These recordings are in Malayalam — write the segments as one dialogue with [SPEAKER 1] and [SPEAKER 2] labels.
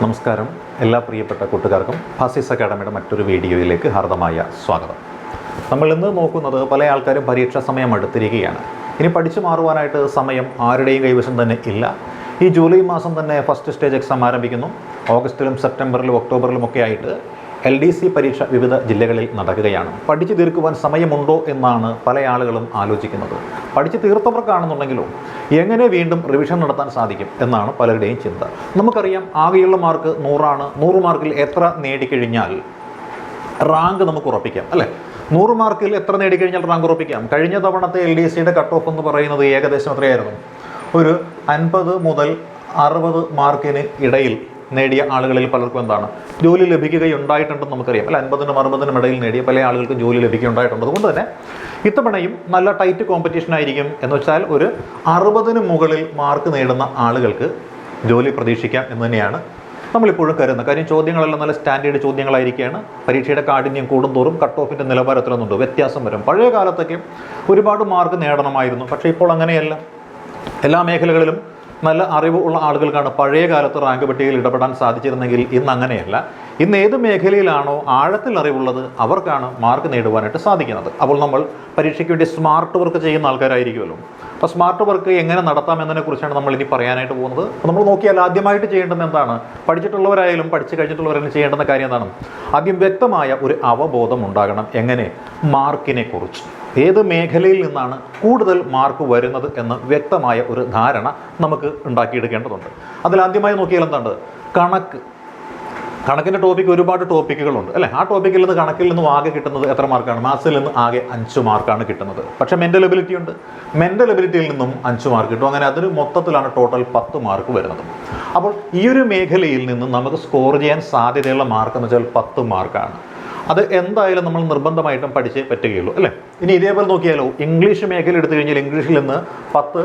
[SPEAKER 1] നമസ്കാരം എല്ലാ പ്രിയപ്പെട്ട കൂട്ടുകാർക്കും ഫാസിസ് അക്കാഡമിയുടെ മറ്റൊരു വീഡിയോയിലേക്ക് ഹാർദമായ സ്വാഗതം. നമ്മൾ ഇന്ന് നോക്കുന്നത് പല ആൾക്കാരും പരീക്ഷാ സമയം അടുത്തിരിക്കുകയാണ്. ഇനി പഠിച്ചു മാറുവാനായിട്ട് സമയം ആരുടെയും കൈവശം തന്നെ ഇല്ല. ഈ ജൂലൈ മാസം തന്നെ ഫസ്റ്റ് സ്റ്റേജ് എക്സാം ആരംഭിക്കുന്നു. ഓഗസ്റ്റിലും സെപ്റ്റംബറിലും ഒക്ടോബറിലും ഒക്കെ ആയിട്ട് LDC പരീക്ഷ വിവിധ ജില്ലകളിൽ നടക്കുകയാണ്. പഠിച്ചു തീർക്കുവാൻ സമയമുണ്ടോ എന്നാണ് പല ആളുകളും ആലോചിക്കുന്നത്. പഠിച്ചു തീർത്തവർക്കാണെന്നുണ്ടെങ്കിലും എങ്ങനെ വീണ്ടും റിവിഷൻ നടത്താൻ സാധിക്കും എന്നാണ് പലരുടെയും ചിന്ത. നമുക്കറിയാം, ആകെയുള്ള മാർക്ക് 100 ആണ്. 100 മാർക്കിൽ എത്ര നേടിക്കഴിഞ്ഞാൽ റാങ്ക് നമുക്ക് ഉറപ്പിക്കാം, അല്ലേ? 100 മാർക്കിൽ എത്ര നേടിക്കഴിഞ്ഞാൽ റാങ്ക് ഉറപ്പിക്കാം? കഴിഞ്ഞ തവണത്തെ LDCയുടെ കട്ട് ഓഫ് എന്ന് പറയുന്നത് ഏകദേശം എത്രയായിരുന്നു? ഒരു 50 മുതൽ 60 മാർക്കിന് ഇടയിൽ നേടിയ ആളുകളിൽ പലർക്കും എന്താണ് ജോലി ലഭിക്കുകയുണ്ടായിട്ടുണ്ടെന്ന് നമുക്കറിയാം, അല്ല? 50-നും 60-നും ഇടയിൽ നേടിയ പല ആളുകൾക്കും ജോലി ലഭിക്കുകയുണ്ടായിട്ടുണ്ട്. അതുകൊണ്ട് തന്നെ ഇത്തവണയും നല്ല ടൈറ്റ് കോമ്പറ്റീഷൻ ആയിരിക്കും. എന്ന് വെച്ചാൽ ഒരു 60-ന് മുകളിൽ മാർക്ക് നേടുന്ന ആളുകൾക്ക് ജോലി പ്രതീക്ഷിക്കാം എന്ന് തന്നെയാണ് നമ്മളിപ്പോഴും കരുതുന്നത്. കാര്യം ചോദ്യങ്ങളെല്ലാം നല്ല സ്റ്റാൻഡേർഡ് ചോദ്യങ്ങളായിരിക്കുകയാണ്. പരീക്ഷയുടെ കാഠിന്യം കൂടുന്തോറും കട്ട് ഓഫിൻ്റെ നിലവാരത്തിലൊന്നുണ്ട് വ്യത്യാസം വരും. പഴയ കാലത്തൊക്കെ ഒരുപാട് മാർക്ക് നേടണമായിരുന്നു, പക്ഷേ ഇപ്പോൾ അങ്ങനെയല്ല. എല്ലാ മേഖലകളിലും നല്ല അറിവ് ഉള്ള ആളുകൾക്കാണ് പഴയ കാലത്ത് റാങ്ക് പട്ടികയിൽ ഇടപെടാൻ സാധിച്ചിരുന്നെങ്കിൽ ഇന്ന് അങ്ങനെയല്ല. ഇന്ന് ഏത് മേഖലയിലാണോ ആഴത്തിൽ അറിവുള്ളത് അവർക്കാണ് മാർക്ക് നേടുവാനായിട്ട് സാധിക്കുന്നത്. അപ്പോൾ നമ്മൾ പരീക്ഷയ്ക്ക് വേണ്ടി സ്മാർട്ട് വർക്ക് ചെയ്യുന്ന ആൾക്കാരായിരിക്കുമല്ലോ. അപ്പോൾ സ്മാർട്ട് വർക്ക് എങ്ങനെ നടത്താം എന്നതിനെക്കുറിച്ചാണ് നമ്മൾ ഇനി പറയാനായിട്ട് പോകുന്നത്. അപ്പോൾ നമ്മൾ നോക്കിയാൽ ആദ്യമായിട്ട് ചെയ്യേണ്ടത് എന്താണ്? പഠിച്ചിട്ടുള്ളവരായാലും പഠിച്ചു കഴിഞ്ഞിട്ടുള്ളവരായാലും ചെയ്യേണ്ടുന്ന കാര്യം എന്താണ്? ആദ്യം വ്യക്തമായ ഒരു അവബോധം ഉണ്ടാകണം. എങ്ങനെ? മാർക്കിനെ കുറിച്ച്. ഏത് മേഖലയിൽ നിന്നാണ് കൂടുതൽ മാർക്ക് വരുന്നത് എന്ന് വ്യക്തമായ ഒരു ധാരണ നമുക്ക് ഉണ്ടാക്കിയെടുക്കേണ്ടതുണ്ട്. അതിലാദ്യമായി നോക്കിയാൽ എന്താണ്? കണക്കിൻ്റെ ടോപ്പിക്ക് ഒരുപാട് ടോപ്പിക്കുകളുണ്ട്, അല്ലേ? ആ ടോപ്പിക്കിൽ നിന്ന് കണക്കിൽ നിന്നും ആകെ കിട്ടുന്നത് എത്ര മാർക്കാണ്? മാത്സിൽ നിന്ന് ആകെ 5 മാർക്കാണ് കിട്ടുന്നത്. പക്ഷേ മെൻ്റൽ എബിലിറ്റി ഉണ്ട്. മെൻ്റൽ എബിലിറ്റിയിൽ നിന്നും 5 മാർക്ക് കിട്ടും. അങ്ങനെ അതിന് മൊത്തത്തിലാണ് ടോട്ടൽ 10 മാർക്ക് വരുന്നത്. അപ്പോൾ ഈ ഒരു മേഖലയിൽ നിന്ന് നമുക്ക് സ്കോർ ചെയ്യാൻ സാധ്യതയുള്ള മാർക്ക് എന്ന് വെച്ചാൽ 10 മാർക്കാണ്. അത് എന്തായാലും നമ്മൾ നിർബന്ധമായിട്ടും പഠിച്ചേ പറ്റുകയുള്ളൂ, അല്ലേ? ഇനി ഇതേപോലെ നോക്കിയാലോ, ഇംഗ്ലീഷ് മേഖല എടുത്തു കഴിഞ്ഞാൽ ഇംഗ്ലീഷിൽ നിന്ന് 10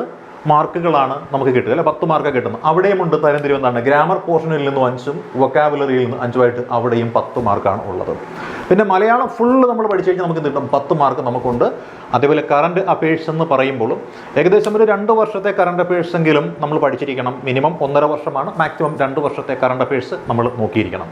[SPEAKER 1] മാർക്കുകളാണ് നമുക്ക് കിട്ടുക, അല്ലെ? 10 മാർക്ക് കിട്ടുന്നു. അവിടെയും ഉണ്ട് തരംതിരിവ്. എന്താണ്? ഗ്രാമർ പോർഷനിൽ നിന്നും 5ഉം വൊക്കാബുലറിയിൽ നിന്ന് 5ഉമായിട്ട് അവിടെയും 10 മാർക്കാണ് ഉള്ളത്. പിന്നെ മലയാളം ഫുള്ള് നമ്മൾ പഠിച്ചു കഴിഞ്ഞാൽ നമുക്ക് കിട്ടും 10 മാർക്ക് നമുക്കുണ്ട്. അതേപോലെ കറണ്ട് അഫയേഴ്സ് എന്ന് പറയുമ്പോഴും ഏകദേശം ഒരു 2 വർഷത്തെ കറണ്ട് അഫയേഴ്സ് എങ്കിലും നമ്മൾ പഠിച്ചിരിക്കണം. മിനിമം 1.5 വർഷമാണ്, മാക്സിമം 2 വർഷത്തെ കറണ്ട് അഫയേഴ്സ് നമ്മൾ നോക്കിയിരിക്കണം.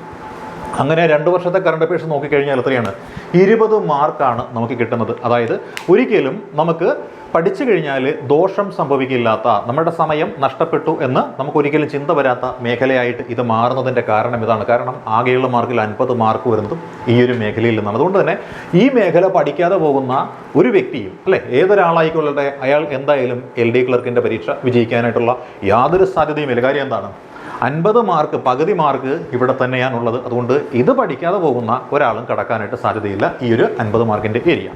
[SPEAKER 1] അങ്ങനെ 2 വർഷത്തെ കറണ്ട് അഫയേഴ്സ് നോക്കിക്കഴിഞ്ഞാൽ എത്രയാണ്? 20 മാർക്കാണ് നമുക്ക് കിട്ടുന്നത്. അതായത് ഒരിക്കലും നമുക്ക് പഠിച്ചു കഴിഞ്ഞാൽ ദോഷം സംഭവിക്കില്ലാത്ത, നമ്മുടെ സമയം നഷ്ടപ്പെട്ടു എന്ന് നമുക്കൊരിക്കലും ചിന്ത വരാത്ത മേഖലയായിട്ട് ഇത് മാറുന്നതിൻ്റെ കാരണം ഇതാണ്. കാരണം ആകെയുള്ള മാർക്കിൽ 50 മാർക്ക് വരുന്നതും ഈ ഒരു മേഖലയിൽ നിന്നാണ്. അതുകൊണ്ട് തന്നെ ഈ മേഖല പഠിക്കാതെ പോകുന്ന ഒരു വ്യക്തിയും, അല്ലേ, ഏതൊരാളായിക്കൊള്ളട്ടെ, അയാൾ എന്തായാലും LD ക്ലർക്കിൻ്റെ പരീക്ഷ വിജയിക്കാനായിട്ടുള്ള യാതൊരു സാധ്യതയുമില്ല. കാര്യം എന്താണ്? 50 മാർക്ക്, പകുതി മാർക്ക് ഇവിടെ തന്നെയാണുള്ളത്. അതുകൊണ്ട് ഇത് പഠിക്കാതെ പോകുന്ന ഒരാളും കടക്കാനായിട്ട് സാധ്യതയില്ല ഈ ഒരു 50 മാർക്കിൻ്റെ ഏരിയ.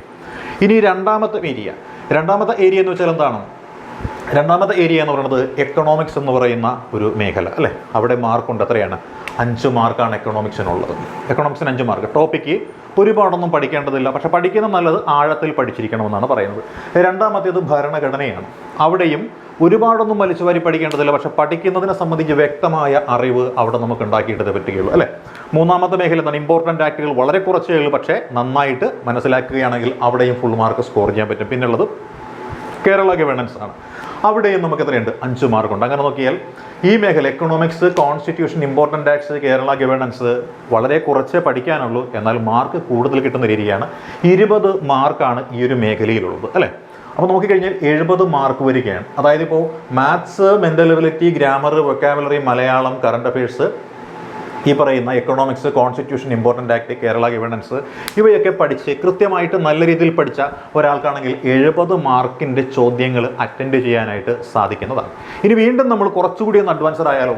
[SPEAKER 1] ഇനി രണ്ടാമത്തെ ഏരിയ എന്ന് വെച്ചാൽ എന്താണ്? രണ്ടാമത്തെ ഏരിയ എന്ന് പറയുന്നത് എക്കണോമിക്സ് എന്ന് പറയുന്ന ഒരു മേഖല, അല്ലേ? അവിടെ മാർക്കുണ്ട്. എത്രയാണ്? 5 മാർക്കാണ് എക്കണോമിക്സിനുള്ളത്. എക്കണോമിക്സിന് 5 മാർക്ക്. ടോപ്പിക്ക് ഒരുപാടൊന്നും പഠിക്കേണ്ടതില്ല, പക്ഷെ പഠിക്കുന്നത് നല്ലത് ആഴത്തിൽ പഠിച്ചിരിക്കണമെന്നാണ് പറയുന്നത്. രണ്ടാമത്തേത് ഭരണഘടനയാണ്. അവിടെയും ഒരുപാടൊന്നും വലിച്ചുവാരി പഠിക്കേണ്ടതില്ല, പക്ഷെ പഠിക്കുന്നതിനെ സംബന്ധിച്ച് വ്യക്തമായ അറിവ് അവിടെ നമുക്ക് ഉണ്ടാക്കിയിട്ടേ പറ്റുകയുള്ളൂ, അല്ലേ? മൂന്നാമത്തെ മേഖല എന്താണ്? ഇമ്പോർട്ടൻ്റ് ആക്ടുകൾ വളരെ കുറച്ചേ ഉള്ളൂ, പക്ഷേ നന്നായിട്ട് മനസ്സിലാക്കുകയാണെങ്കിൽ അവിടെയും ഫുൾ മാർക്ക് സ്കോർ ചെയ്യാൻ പറ്റും. പിന്നുള്ളത് കേരള ഗവേണൻസ് ആണ്. അവിടെയും നമുക്ക് എത്രയുണ്ട്? 5 മാർക്കുണ്ട്. അങ്ങനെ നോക്കിയാൽ ഈ മേഖല economics, constitution, important acts, Kerala governance വളരെ കുറച്ചേ പഠിക്കാനുള്ളൂ, എന്നാൽ മാർക്ക് കൂടുതൽ കിട്ടുന്ന രീതിയാണ്. 20 മാർക്കാണ് ഈ ഒരു മേഖലയിലുള്ളത്, അല്ലേ? അപ്പോൾ നോക്കിക്കഴിഞ്ഞാൽ 70 മാർക്ക് വരികയാണ്. അതായത് ഇപ്പോൾ maths, mental ability, grammar, vocabulary, Malayalam, current affairs, ഈ പറയുന്ന economics, constitution, important act, Kerala governance, ഇവയൊക്കെ പഠിച്ച് കൃത്യമായിട്ട് നല്ല രീതിയിൽ പഠിച്ച ഒരാൾക്കാണെങ്കിൽ 70 മാർക്കിൻ്റെ ചോദ്യങ്ങൾ അറ്റൻഡ് ചെയ്യാനായിട്ട് സാധിക്കുന്നതാണ്. ഇനി വീണ്ടും നമ്മൾ കുറച്ചുകൂടി ഒന്ന് അഡ്വാൻസ്ഡ് ആയാലോ,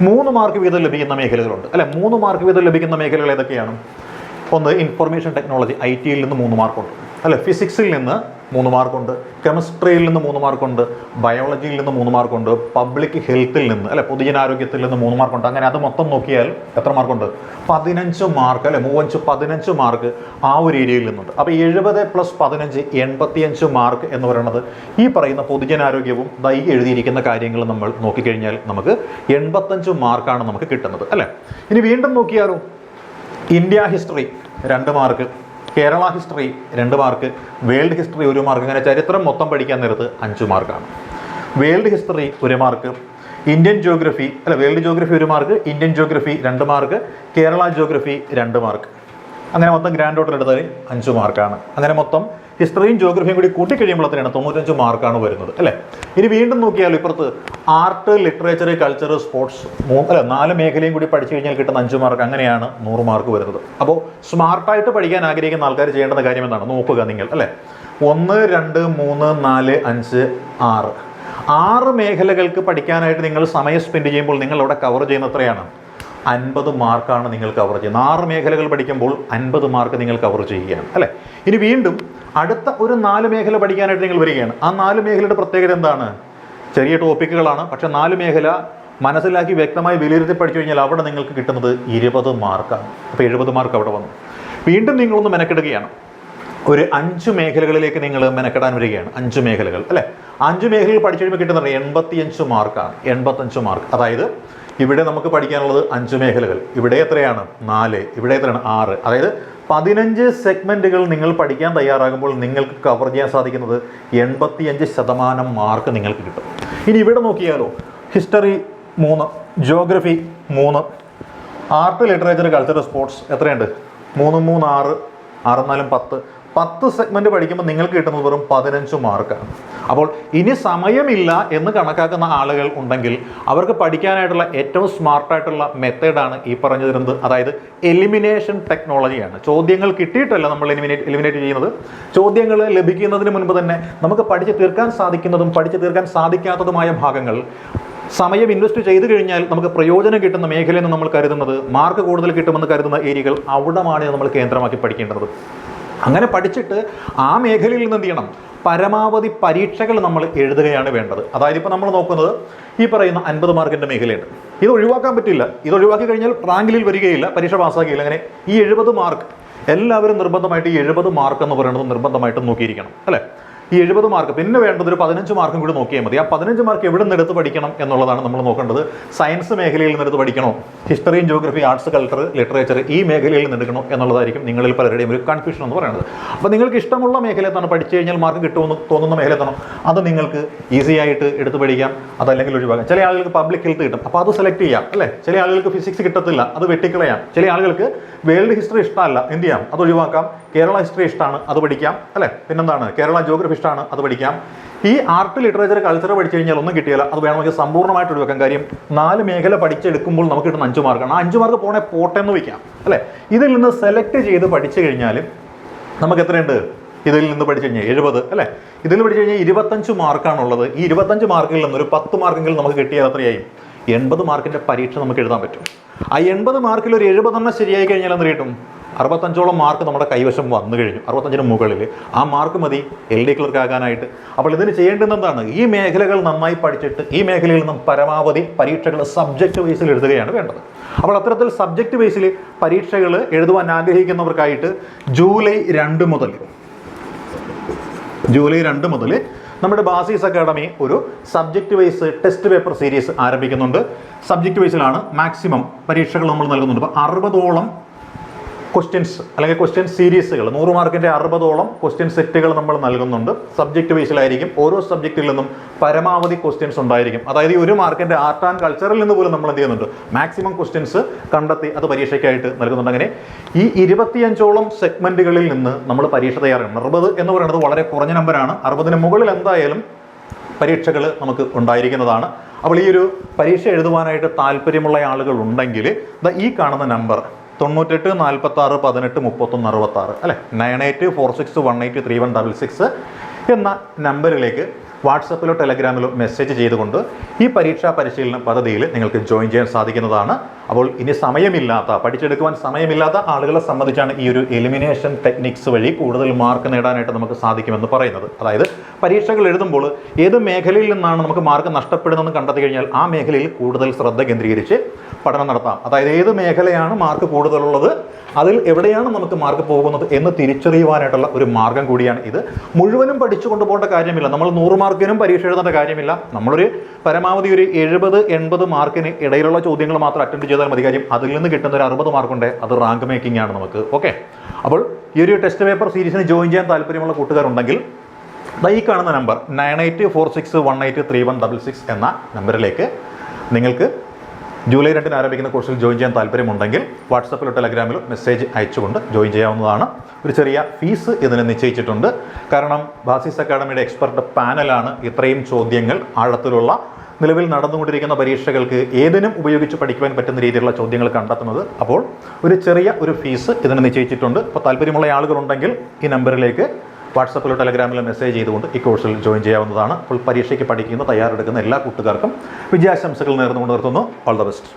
[SPEAKER 1] 3 മാർക്ക് വീതം ലഭിക്കുന്ന മേഖലകളുണ്ട്, അല്ലെ? 3 മാർക്ക് വീതം ലഭിക്കുന്ന മേഖലകൾ ഏതൊക്കെയാണ്? ഒന്ന് ഇൻഫർമേഷൻ ടെക്നോളജി, IT-യിൽ നിന്ന് 3 മാർക്കുണ്ട്, അല്ലെ? ഫിസിക്സിൽ നിന്ന് 3 മാർക്കുണ്ട്, കെമിസ്ട്രിയിൽ നിന്ന് 3 മാർക്കുണ്ട്, ബയോളജിയിൽ നിന്ന് 3 മാർക്കുണ്ട്, പബ്ലിക് ഹെൽത്തിൽ നിന്ന്, അല്ലെ, പൊതുജനാരോഗ്യത്തിൽ നിന്ന് 3 മാർക്കുണ്ട്. അങ്ങനെ അത് മൊത്തം നോക്കിയാൽ എത്ര മാർക്കുണ്ട്? 15 മാർക്ക്, അല്ലെ? 15 മാർക്ക് ആ ഒരു ഏരിയയിൽ നിന്നുണ്ട്. അപ്പോൾ 70 + 15 85 മാർക്ക് എന്ന് പറയുന്നത് ഈ പറയുന്ന പൊതുജനാരോഗ്യവും ഈ എഴുതിയിരിക്കുന്ന കാര്യങ്ങൾ നമ്മൾ നോക്കിക്കഴിഞ്ഞാൽ നമുക്ക് 85 മാർക്കാണ് നമുക്ക് കിട്ടുന്നത്, അല്ലേ? ഇനി വീണ്ടും നോക്കിയാലോ, India history 2 mark, Kerala history 2 mark, world history 1 mark. അങ്ങനെ ചരിത്രം മൊത്തം പഠിക്കാൻ നേരത്ത് 5 മാർക്കാണ്. World history 1 mark, Indian geography world geography 1 mark, Indian geography 2 mark, Kerala geography 2 mark. അങ്ങനെ മൊത്തം ഗ്രാൻഡ് ടോട്ടൽ എടുത്താൽ 5 മാർക്കാണ്. അങ്ങനെ മൊത്തം ഹിസ്റ്ററിയും ജിയോഗ്രഫിയും കൂടി കൂട്ടിക്കഴിയുമ്പോഴത്തേനാണ് 95 മാർക്കാണ് വരുന്നത് അല്ലേ. ഇനി വീണ്ടും നോക്കിയാലും ഇപ്പുറത്ത് ആർട്ട്, ലിറ്ററേച്ചർ, കൾച്ചർ, സ്പോർട്സ് 4 മേഖലയും കൂടി പഠിച്ചു കഴിഞ്ഞാൽ കിട്ടുന്ന 5 മാർക്ക്. അങ്ങനെയാണ് 100 മാർക്ക് വരുന്നത്. അപ്പോൾ സ്മാർട്ടായിട്ട് പഠിക്കാൻ ആഗ്രഹിക്കുന്ന ആൾക്കാർ ചെയ്യേണ്ട കാര്യം എന്താണ് നോക്കുക നിങ്ങൾ അല്ലേ. 1, 2, 3, 4, 5, 6 6 മേഖലകൾക്ക് പഠിക്കാനായിട്ട് നിങ്ങൾ സമയം സ്പെൻഡ് ചെയ്യുമ്പോൾ നിങ്ങൾ അവിടെ കവർ ചെയ്യുന്ന എത്രയാണ്? 50 മാർക്കാണ് നിങ്ങൾ കവർ ചെയ്യുന്നത്. 6 മേഖലകൾ പഠിക്കുമ്പോൾ 50 മാർക്ക് നിങ്ങൾ കവർ ചെയ്യുകയാണ് അല്ലേ. ഇനി വീണ്ടും അടുത്ത ഒരു 4 മേഖല പഠിക്കാനായിട്ട് നിങ്ങൾ വരികയാണ്. ആ 4 മേഖലയുടെ പ്രത്യേകത എന്താണ്? ചെറിയ ടോപ്പിക്കുകളാണ്, പക്ഷേ 4 മേഖല മനസ്സിലാക്കി വ്യക്തമായി വിലയിരുത്തി പഠിച്ചു കഴിഞ്ഞാൽ അവിടെ നിങ്ങൾക്ക് കിട്ടുന്നത് 20 മാർക്കാണ്. അപ്പോൾ 70 മാർക്ക് അവിടെ വന്നു. വീണ്ടും നിങ്ങളൊന്ന് മെനക്കെടുകയാണ്. ഒരു 5 മേഖലകളിലേക്ക് നിങ്ങൾ മെനക്കെടാൻ വരികയാണ്. 5 മേഖലകൾ അല്ലേ. 5 മേഖലകൾ പഠിച്ചു കഴിയുമ്പോൾ കിട്ടുന്നത് 85 മാർക്കാണ്. 85 മാർക്ക്. അതായത് ഇവിടെ നമുക്ക് പഠിക്കാനുള്ളത് 5 മേഖലകൾ. ഇവിടെ എത്രയാണ്? 4. ഇവിടെ എത്രയാണ്? 6. അതായത് 15 സെഗ്മെൻറ്റുകൾ നിങ്ങൾ പഠിക്കാൻ തയ്യാറാകുമ്പോൾ നിങ്ങൾക്ക് കവർ ചെയ്യാൻ സാധിക്കുന്നത് 85% മാർക്ക് നിങ്ങൾക്ക് കിട്ടും. ഇനി ഇവിടെ നോക്കിയാലോ, history 3, geography 3, art, literature, culture, sports എത്രയുണ്ട്? 3, 3, 6, 6, 4, 10 സെഗ്മെൻറ്റ് പഠിക്കുമ്പോൾ നിങ്ങൾക്ക് കിട്ടുന്നത് വെറും 15 മാർക്കാണ്. അപ്പോൾ ഇനി സമയമില്ല എന്ന് കണക്കാക്കുന്ന ആളുകൾ ഉണ്ടെങ്കിൽ അവർക്ക് പഠിക്കാനായിട്ടുള്ള ഏറ്റവും സ്മാർട്ടായിട്ടുള്ള മെത്തേഡാണ് ഈ പറഞ്ഞു തരുന്നത്. അതായത് എലിമിനേഷൻ ടെക്നോളജിയാണ്. ചോദ്യങ്ങൾ കിട്ടിയിട്ടല്ല നമ്മൾ എലിമിനേറ്റ് ചെയ്യുന്നത്. ചോദ്യങ്ങൾ ലഭിക്കുന്നതിന് മുൻപ് തന്നെ നമുക്ക് പഠിച്ച് തീർക്കാൻ സാധിക്കുന്നതും പഠിച്ച് തീർക്കാൻ സാധിക്കാത്തതുമായ ഭാഗങ്ങൾ സമയം ഇൻവെസ്റ്റ് ചെയ്ത് കഴിഞ്ഞാൽ നമുക്ക് പ്രയോജനം കിട്ടുന്ന മേഖലയെന്ന് നമ്മൾ കരുതുന്നത്, മാർക്ക് കൂടുതൽ കിട്ടുമെന്ന് കരുതുന്ന ഏരിയകൾ അവിടമാണ് നമ്മൾ കേന്ദ്രമാക്കി പഠിക്കേണ്ടത്. അങ്ങനെ പഠിച്ചിട്ട് ആ മേഖലയിൽ നിന്ന് എന്ത് ചെയ്യണം? പരമാവധി പരീക്ഷകൾ നമ്മൾ എഴുതുകയാണ് വേണ്ടത്. അതായത് ഇപ്പോൾ നമ്മൾ നോക്കുന്നത് ഈ പറയുന്ന 50 മാർക്കിൻ്റെ മേഖലയുണ്ട്. ഇത് ഒഴിവാക്കാൻ പറ്റില്ല. ഇത് ഒഴിവാക്കി കഴിഞ്ഞാൽ റാങ്കിൽ വരികയില്ല, പരീക്ഷ പാസ്സാക്കിയില്ല. അങ്ങനെ ഈ 70 മാർക്ക് എല്ലാവരും നിർബന്ധമായിട്ട് ഈ 70 മാർക്ക് എന്ന് പറയുന്നത് നിർബന്ധമായിട്ടും നോക്കിയിരിക്കണം അല്ലേ. ഈ 70 മാർക്ക് പിന്നെ വേണ്ടത് ഒരു 15 മാർക്കും കൂടി നോക്കിയാൽ മതി. ആ 15 മാർക്ക് എവിടെ നിന്ന് എടുത്ത് പഠിക്കണം എന്നുള്ളതാണ് നമ്മൾ നോക്കേണ്ടത്. സയൻസ് മേഖലയിൽ നിന്ന് എടുത്ത് പഠിക്കണോ, ഹിസ്റ്ററിയും ജിയോഗ്രഫി, ആർട്സ്, കൾച്ചർ, ലിറ്ററേച്ചർ ഈ മേഖലയിൽ നിന്ന് എടുക്കണോ എന്നുള്ളതായിരിക്കും നിങ്ങളിൽ പലരുടെയും ഒരു കൺഫ്യൂഷൻ എന്ന് പറയുന്നത്. അപ്പോൾ നിങ്ങൾക്ക് ഇഷ്ടമുള്ള മേഖലയെത്താണ് പഠിച്ചു കഴിഞ്ഞാൽ മാർക്ക് കിട്ടുമെന്ന് തോന്നുന്ന മേഖലയെത്താണോ അത് നിങ്ങൾക്ക് ഈസി ആയിട്ട് എടുത്ത് പഠിക്കാം, അതല്ലെങ്കിൽ ഒഴിവാക്കാം. ചില ആളുകൾക്ക് പബ്ലിക് ഹെൽത്ത് കിട്ടും, അപ്പോൾ അത് സെലക്ട് ചെയ്യാം അല്ലേ. ചില ആളുകൾക്ക് ഫിസിക്സ് കിട്ടത്തില്ല, അത് വെട്ടിക്കളയാം. ചില ആളുകൾക്ക് വേൾഡ് ഹിസ്റ്ററി ഇഷ്ടമല്ല, എന്ത് ചെയ്യാം? അത് ഒഴിവാക്കാം. കേരള ഹിസ്റ്ററി ഇഷ്ടമാണ്, അത് പഠിക്കാം അല്ലേ. പിന്നെന്താണ്? കേരള ജിയോഗ്രഫി ഇഷ്ടമാണ്, അത് പഠിക്കാം. ഈ ആർട്ട്, ലിറ്ററേച്ചർ, കൾച്ചർ പഠിച്ചു കഴിഞ്ഞാൽ ഒന്നും കിട്ടിയാൽ അത് വേണമെങ്കിൽ സമ്പൂർണ്ണമായിട്ട് ഒഴിവാക്കാം. കാര്യം 4 മേഖല പഠിച്ചെടുക്കുമ്പോൾ നമുക്ക് കിട്ടുന്ന 5 മാർക്കാണ്. ആ 5 മാർക്ക് പോട്ടെ എന്ന് വയ്ക്കാം അല്ലേ. ഇതിൽ നിന്ന് സെലക്ട് ചെയ്ത് പഠിച്ചു കഴിഞ്ഞാൽ നമുക്ക് എത്രയുണ്ട്? ഇതിൽ നിന്ന് പഠിച്ചു കഴിഞ്ഞാൽ 70 അല്ലേ. ഇതിൽ പഠിച്ചു കഴിഞ്ഞാൽ 25 മാർക്കാണുള്ളത്. ഈ 25 മാർക്കിൽ നിന്ന് ഒരു 10 മാർക്കെങ്കിലും നമുക്ക് കിട്ടിയാൽ എത്രയായി? 80 മാർക്കിൻ്റെ പരീക്ഷ നമുക്ക് എഴുതാൻ പറ്റും. ആ 80 മാർക്കിൽ ഒരു 70 ശരിയായി കഴിഞ്ഞാൽ എന്ത് കിട്ടും? 65ഓളം മാർക്ക് നമ്മുടെ കൈവശം വന്നു കഴിഞ്ഞു. 65-ന് മുകളിൽ ആ മാർക്ക് മതി LD ക്ലർക്ക് ആകാനായിട്ട്. അപ്പോൾ ഇതിന് ചെയ്യേണ്ടത് എന്താണ്? ഈ മേഖലകൾ നന്നായി പഠിച്ചിട്ട് ഈ മേഖലയിൽ നിന്നും പരമാവധി പരീക്ഷകൾ സബ്ജക്റ്റ് വൈസിൽ എഴുതുകയാണ് വേണ്ടത്. അപ്പോൾ അത്തരത്തിൽ സബ്ജക്റ്റ് വൈസിൽ പരീക്ഷകൾ എഴുതുവാൻ ആഗ്രഹിക്കുന്നവർക്കായിട്ട് ജൂലൈ 2 മുതൽ നമ്മുടെ ബാസിസ് അക്കാഡമി ഒരു subject wise test paper series ആരംഭിക്കുന്നുണ്ട്. സബ്ജക്റ്റ് വൈസിലാണ് മാക്സിമം പരീക്ഷകൾ നമ്മൾ നൽകുന്നുണ്ട്. അപ്പോൾ 60ഓളം ക്വസ്റ്റ്യൻസ് അല്ലെങ്കിൽ ക്വസ്റ്റ്യൻ സീരീസുകൾ 100 മാർക്കിൻ്റെ 60ഓളം ക്വസ്റ്റ്യൻ സെറ്റുകൾ നമ്മൾ നൽകുന്നുണ്ട്. സബ്ജക്റ്റ് വൈസിലായിരിക്കും. ഓരോ സബ്ജക്റ്റിൽ നിന്നും പരമാവധി ക്വസ്റ്റ്യൻസ് ഉണ്ടായിരിക്കും. അതായത് ഈ 1 മാർക്കിൻ്റെ ആർട്ട് ആൻഡ് കൾച്ചറിൽ നിന്ന് പോലും നമ്മൾ എന്ത് ചെയ്യുന്നുണ്ട്? മാക്സിമം ക്വസ്റ്റ്യൻസ് കണ്ടെത്തി അത് പരീക്ഷയ്ക്കായിട്ട് നൽകുന്നുണ്ട്. അങ്ങനെ ഈ 25ഓളം സെഗ്മെൻറ്റുകളിൽ നിന്ന് നമ്മൾ പരീക്ഷ തയ്യാറാണ്. 60 എന്ന് പറയുന്നത് വളരെ കുറഞ്ഞ നമ്പറാണ്. 60-ന് മുകളിൽ എന്തായാലും പരീക്ഷകൾ നമുക്ക് ഉണ്ടായിരിക്കുന്നതാണ്. അപ്പോൾ ഈ ഒരു പരീക്ഷ എഴുതുവാനായിട്ട് താല്പര്യമുള്ള ആളുകൾ ഉണ്ടെങ്കിൽ ഈ കാണുന്ന നമ്പർ 98 46 18 31 66 അല്ലേ 9846183166 എന്ന നമ്പറിലേക്ക് വാട്സപ്പിലോ ടെലഗ്രാമിലോ മെസ്സേജ് ചെയ്തുകൊണ്ട് ഈ പരീക്ഷാ പരിശീലന പദ്ധതിയിൽ നിങ്ങൾക്ക് ജോയിൻ ചെയ്യാൻ സാധിക്കുന്നതാണ്. അപ്പോൾ ഇനി പഠിച്ചെടുക്കുവാൻ സമയമില്ലാത്ത ആളുകളെ സംബന്ധിച്ചാണ് ഈ ഒരു എലിമിനേഷൻ ടെക്നിക്സ് വഴി കൂടുതൽ മാർക്ക് നേടാനായിട്ട് നമുക്ക് സാധിക്കുമെന്ന് പറയുന്നത്. അതായത് പരീക്ഷകൾ എഴുതുമ്പോൾ ഏത് മേഖലയിൽ നിന്നാണ് നമുക്ക് മാർക്ക് നഷ്ടപ്പെടുന്നതെന്ന് കണ്ടെത്തി കഴിഞ്ഞാൽ ആ മേഖലയിൽ കൂടുതൽ ശ്രദ്ധ കേന്ദ്രീകരിച്ച് പഠനം നടത്താം. അതായത് ഏത് മേഖലയാണ് മാർക്ക് കൂടുതലുള്ളത്, അതിൽ എവിടെയാണ് നമുക്ക് മാർക്ക് പോകുന്നത് എന്ന് തിരിച്ചറിയുവാനായിട്ടുള്ള ഒരു മാർഗം കൂടിയാണ് ഇത്. മുഴുവനും പഠിച്ചു കൊണ്ടുപോകേണ്ട കാര്യമില്ല. നമ്മൾ 100 മാർക്കിനും പരീക്ഷ എഴുതേണ്ട കാര്യമില്ല. നമ്മളൊരു പരമാവധി ഒരു 70-80 മാർക്കിന് ഇടയിലുള്ള ചോദ്യങ്ങൾ മാത്രം അറ്റൻഡ് ചെയ്താൽ മതി. കാര്യം അതിൽ നിന്ന് കിട്ടുന്ന ഒരു 60 മാർക്കുണ്ട്, അത് റാങ്ക് മേക്കിംഗ് ആണ് നമുക്ക്. ഓക്കെ, അപ്പോൾ ഈ ഒരു ടെസ്റ്റ് പേപ്പർ സീരീസിന് ജോയിൻ ചെയ്യാൻ താല്പര്യമുള്ള കൂട്ടുകാരുണ്ടെങ്കിൽ ഈ കാണുന്ന നമ്പർ 9846183166 എന്ന നമ്പറിലേക്ക് നിങ്ങൾക്ക് ജൂലൈ 2 ആരംഭിക്കുന്ന കോഴ്സിൽ ജോയിൻ ചെയ്യാൻ താല്പര്യമുണ്ടെങ്കിൽ വാട്സപ്പിലോ ടെലഗ്രാമിലോ മെസ്സേജ് അയച്ചുകൊണ്ട് ജോയിൻ ചെയ്യാവുന്നതാണ്. ഒരു ചെറിയ ഫീസ് ഇതിന് നിശ്ചയിച്ചിട്ടുണ്ട്. കാരണം ബാസിസ് അക്കാഡമിയുടെ എക്സ്പെർട്ട് പാനലാണ് ഇത്രയും ചോദ്യങ്ങൾ ആഴത്തിലുള്ള നിലവിൽ നടന്നുകൊണ്ടിരിക്കുന്ന പരീക്ഷകൾക്ക് ഏതിനും ഉപയോഗിച്ച് പഠിക്കുവാൻ പറ്റുന്ന രീതിയിലുള്ള ചോദ്യങ്ങൾ കണ്ടെത്തുന്നത്. അപ്പോൾ ഒരു ചെറിയ ഫീസ് ഇതിന് നിശ്ചയിച്ചിട്ടുണ്ട്. അപ്പോൾ താല്പര്യമുള്ള ആളുകളുണ്ടെങ്കിൽ ഈ നമ്പറിലേക്ക് വാട്സപ്പിലോ ടെലഗ്രാമിലോ മെസ്സേജ് ചെയ്തുകൊണ്ട് ഈ കോഴ്സിൽ ജോയിൻ ചെയ്യാവുന്നതാണ്. അപ്പോൾ പരീക്ഷയ്ക്ക് പഠിക്കുന്ന തയ്യാറെടുക്കുന്ന എല്ലാ കൂട്ടുകാർക്കും വിജയാശംസകൾ നേർന്നുകൊണ്ട് നിർത്തുന്നു. All the best.